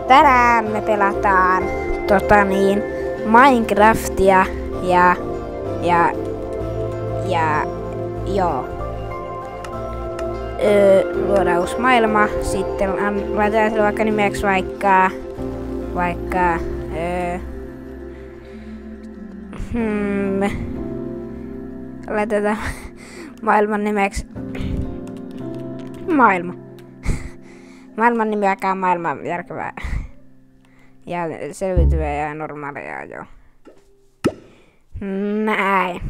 Tänään me pelataan Minecraftia ja joo. Luodaan uusi maailma. Sitten laitetaan sille vaikka nimeksi laitetaan maailman nimeksi maailma. Maailman nimeäkään on maailman järkevää. Ja selviytyvää ja normaalia, joo. Näin.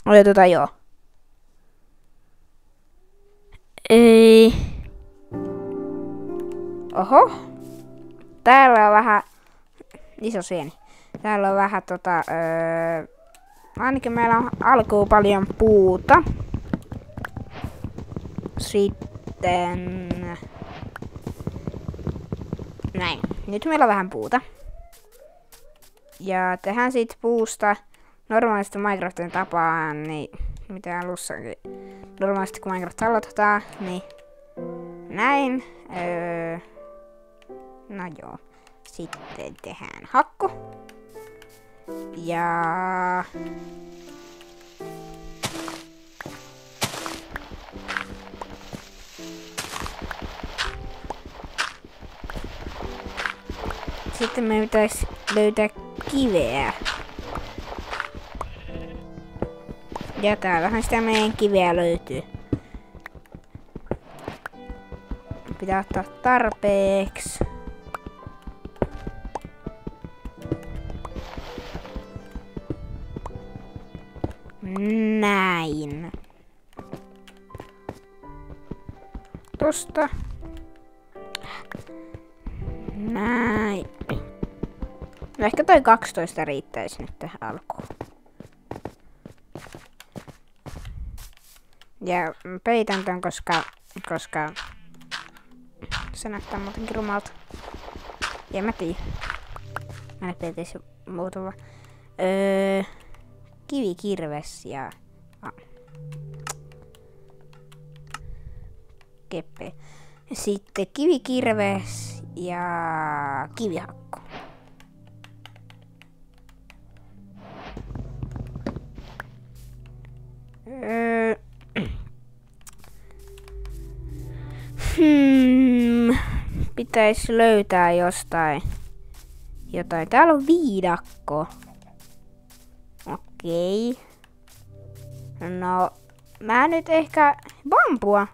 Oli joo. Ei. Oho. Täällä on vähän iso sieni. Täällä on vähän ainakin meillä on alkuun paljon puuta. Sitten näin. Nyt meillä on vähän puuta. Ja tehdään siitä puusta normaalisti Minecraftin tapaan, niin mitä alussakin. Normaalisti kun Minecraft aloitetaan, niin näin. No joo. Sitten tehdään hakku. Ja sitten me pitäisi löytää kiveä. Ja täällähän sitä meidän kiveä löytyy. Pitää ottaa tarpeeksi. Näin. Tosta. Näin. No ehkä toi 12 riittäisi nyt tähän alkuun. Ja peitän tän, koska se näyttää muutenkin rumalta. Ja mä tiedän. Mä en peitäisi muuta vaan. Kivikirves ja keppe. Sitten kivikirves ja kivihakku. Pitäisi löytää jostain jotain. Täällä on viidakko. Okei. No, mä nyt ehkä bambua.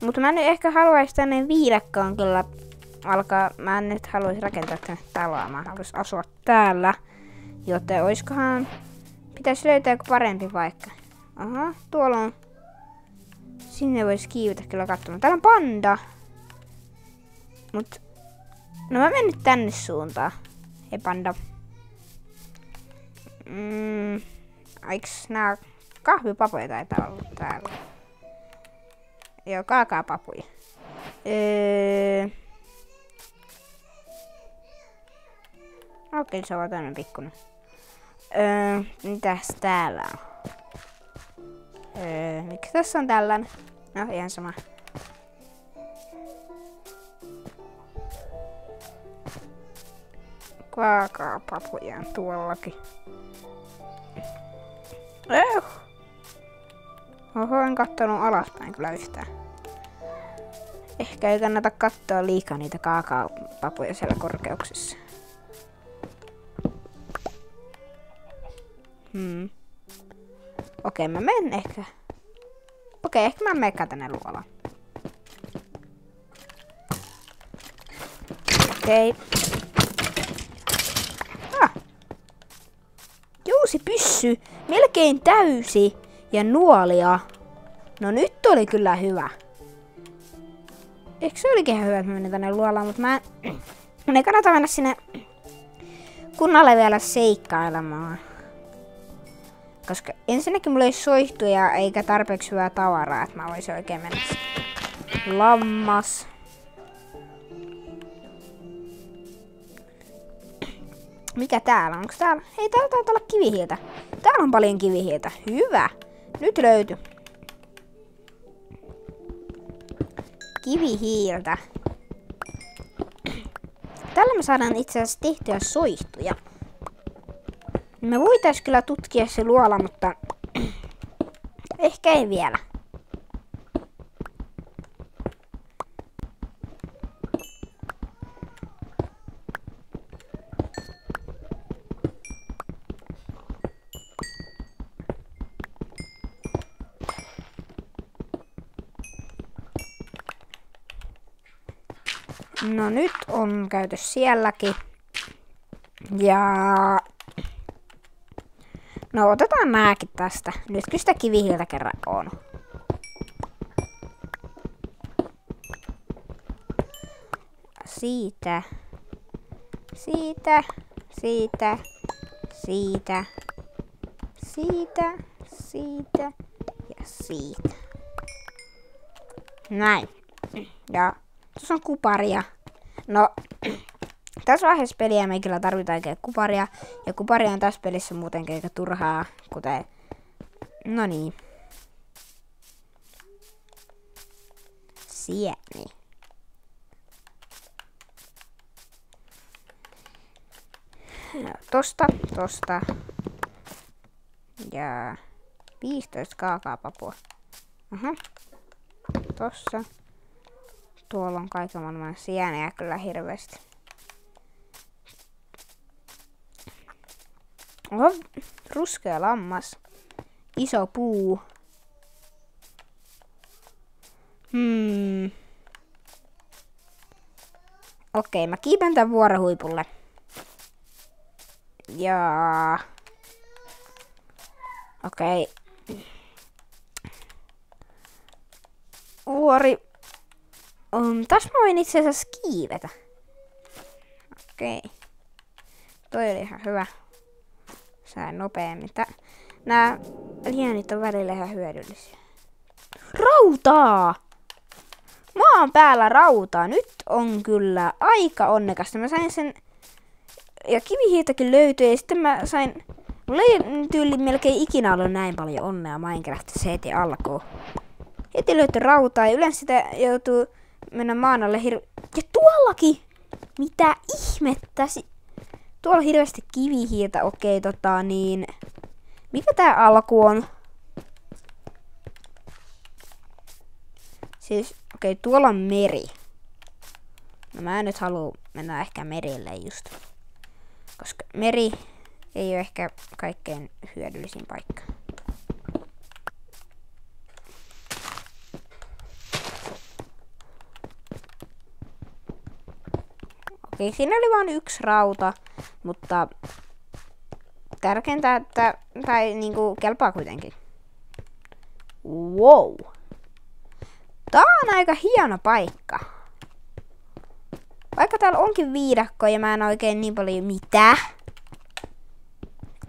Mutta mä nyt ehkä haluaisin tänne viidakkoon kyllä alkaa. Mä en nyt haluaisin rakentaa tänne taloa. Mä haluaisin asua täällä. Joten oiskohan pitäisi löytää joku parempi paikka. Aha, tuolla on. Sinne voisi kiivetä kyllä katsomaan. Täällä on panda. Mut no mä menen nyt tänne suuntaan. Hei panda. Aiks nää kahvipapuja taitaa olla täällä? Joo, kaakaopapuja. Okei, se on tämmönen pikkunen. Mitäs täällä on? Miksi tässä on tällainen? No, ihan sama. Kaakaopapuja on tuollakin. Oho, en kattonut alaspäin kyllä yhtään. Ehkä ei kannata katsoa liikaa niitä kaakaopapuja siellä korkeuksissa. Okei, mä menen ehkä. Okei, ehkä mä menen tänne luolaan. Okei. Uusi pyssy. Melkein täysi. Ja nuolia. No nyt oli kyllä hyvä. Eikö se olikin ihan hyvä, että mä menin tänne luolaan, mutta mä en... ei kannata mennä sinne kunnalle vielä seikkailemaan. Koska ensinnäkin mulla ei soihtuja eikä tarpeeksi hyvää tavaraa, että mä voisin oikein mennä. Lammas. Mikä täällä? Onko täällä? Hei, täällä taitaa olla kivihiiltä. Täällä on paljon kivihiiltä. Hyvä. Nyt löytyi. Kivihiiltä. Tällä me saadaan itse asiassa tehtyä soihtuja. Me voitais kyllä tutkia se luola, mutta ehkä ei vielä. No nyt on käyty sielläkin. Ja no otetaan nääkin tästä. Nyt kun sitä kivihiiltä kerran on. Siitä. Siitä. Siitä. Siitä. Siitä. Siitä. Ja siitä. Näin. Ja tuossa on kuparia. No, tässä vaiheessa peliä me ei kyllä tarvita oikein kuparia. Ja kuparia on tässä pelissä muutenkin aika turhaa, kuten... No niin. Sieni. Tosta. Ja 15 kaakaopapua. Tossa. Tuolla on kaiken maailman sieniä kyllä hirveästi. Oho, ruskea lammas. Iso puu. Okei, mä kiipän tän vuorohuipulle. Ja... Okei. Vuori. Tässä mä voin itse asiassa kiivetä. Okei. Toi oli ihan hyvä. Sain nopeammin. Nää lienit on välillä ihan hyödyllisiä. Rautaa! Maan päällä rautaa. Nyt on kyllä aika onnekasta. Mä sain sen... Ja kivihiiltäkin löytyi. Ja sitten mä sain... Mulla ei tyyli melkein ikinä ollut näin paljon onnea Minecraftissa heti alkuun. Heti löytyi rautaa ja yleensä sitä joutuu mennä maan alle ja tuollakin! Mitä ihmettä? Tuolla on hirveästi kivihiiltä. Okei, niin... Mikä tää alku on? Siis, okei, tuolla on meri. No mä en nyt halua mennä ehkä merille just. Koska meri ei ole ehkä kaikkein hyödyllisin paikka. Okei, siinä oli vain yksi rauta, mutta tärkeintä, että tai niinku kelpaa kuitenkin. Wow. Tää on aika hieno paikka. Vaikka täällä onkin viidakko ja mä en oikein niin paljon mitä.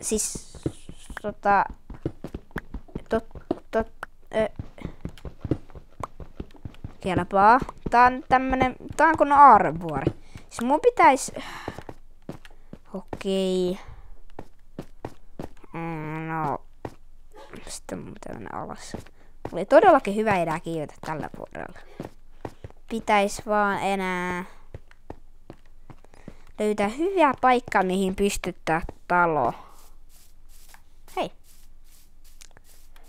Siis kelpaa. Tää on tämmönen, tää on kun aarrevuori. Siis mun pitäis... Okei. No... Sitten mun pitää mennä alas. Mulla oli todellakin hyvä idea kiivetä tällä puolella. Pitäis vaan enää... löytää hyvää paikkaa, mihin pystyttää talo. Hei.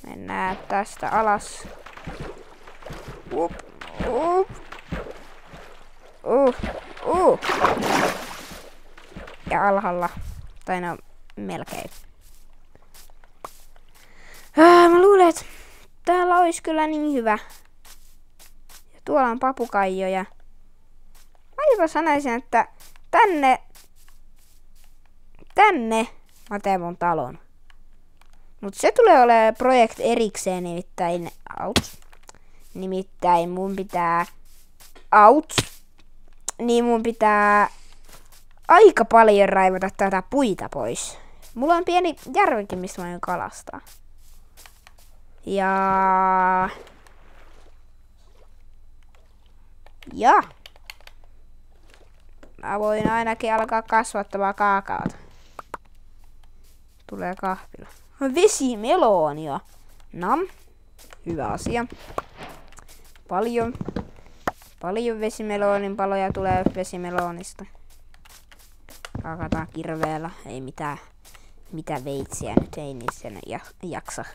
Mennään tästä alas. Ja alhaalla. Tai no, melkein. Mä luulen, että täällä olisi kyllä niin hyvä. Ja tuolla on papukaijoja. Mä jopa sanoisin, että tänne mä teen mun talon. Mut se tulee olemaan projekt erikseen, nimittäin mun pitää mun pitää aika paljon raivata tätä puita pois. Mulla on pieni järvikin, mistä mä voin kalastaa. Ja mä voin ainakin alkaa kasvattamaan kaakaota. tulee kahvilla. Vesimeloonia. Nam. Hyvä asia. Paljon vesimeloonin paloja tulee vesimeloonista. Hakataan kirveellä. Ei mitä veitsiä nyt ei niissä jaksa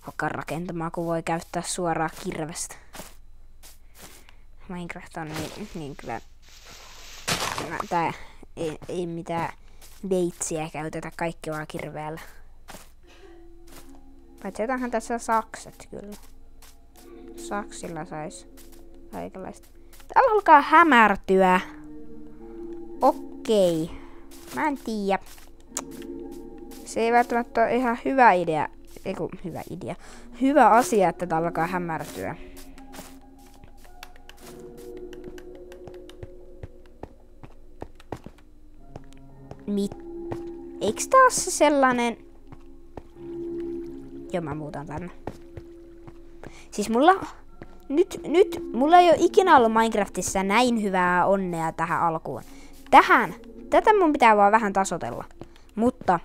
alkaa rakentamaan, kun voi käyttää suoraan kirvestä. Minecraft on niin kyllä... Tää ei mitään veitsiä käytetä, kaikki vaan kirveellä. Paitsi jotainhan tässä sakset kyllä. Saksilla sais aikalaista. Täällä alkaa hämärtyä. Okei. Mä en tiedä. Se ei välttämättä ole ihan hyvä idea. Hyvä idea. Hyvä asia, että täällä alkaa hämärtyä. Eiks taas se sellainen... Joo, mä muutan tänne. Siis mulla ei ole ikinä ollut Minecraftissa näin hyvää onnea tähän alkuun. Tätä mun pitää vaan vähän tasotella. Mutta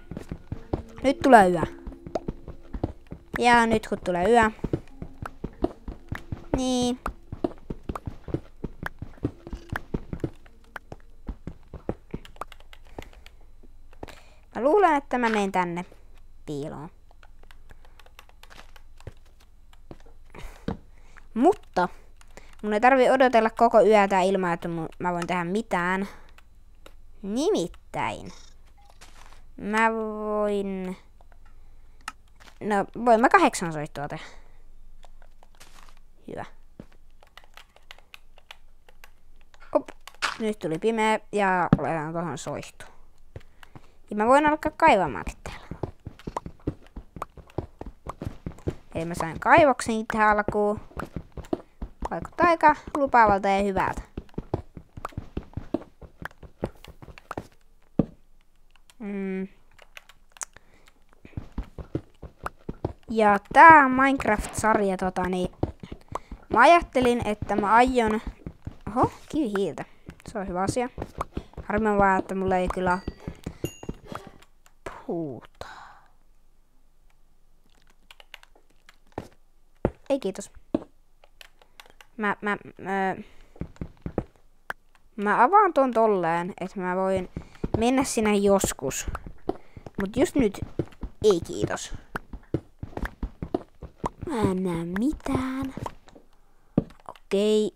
nyt tulee yö. Ja nyt kun tulee yö. Niin. Mä luulen, että mä menen tänne piiloon. Mutta mun ei tarvi odotella koko yötä ilman, että mä voin tehdä mitään. Nimittäin. Mä voin... No, voin mä 8 soittoa tehdä. Hyvä. Op. Nyt tuli pimeä ja oletaan tuohon soihtu. Ja mä voin alkaa kaivamaan täällä. Eli mä sain kaivoksen tähän alkuun. Vaikuttaa aika lupaavalta ja hyvältä. Ja tää Minecraft-sarja, mä ajattelin, että mä aion... Oho, kivihiiltä. Se on hyvä asia. Harmi vaan, että mulla ei kyllä puuta. Ei kiitos. Mä avaan ton tolleen, että mä voin mennä sinne joskus. Mut just nyt ei kiitos. Mä en näe mitään. Okei.